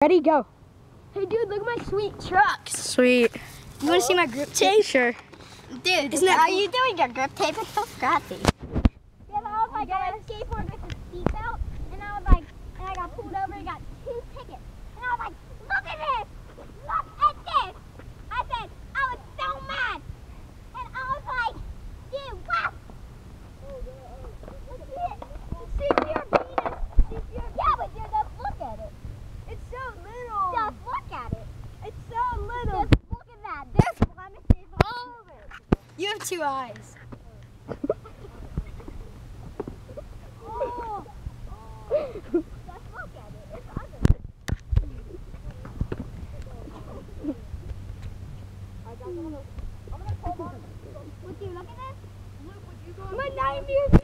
Ready, go. Hey dude, look at my sweet trucks. Sweet. You want to see my grip tape? Sure. Dude, are you doing your grip tape? It's so scratchy. Yeah, I was like on a skateboard with a seatbelt, and I was like, and I got pulled over and got 2 tickets. And I was like, look at this! Look at this! I said, I was so mad. And I was like, dude, wow! Look at it. See your penis. Yeah, but dude, just look at it. It's so little. Just look at it. It's so little. Just look at that. There's blemishes all over it. You have 2 eyes. Oh. Just look at it. It's ugly. I'm gonna hold on. Would you look at this? Look, would you go? My 90th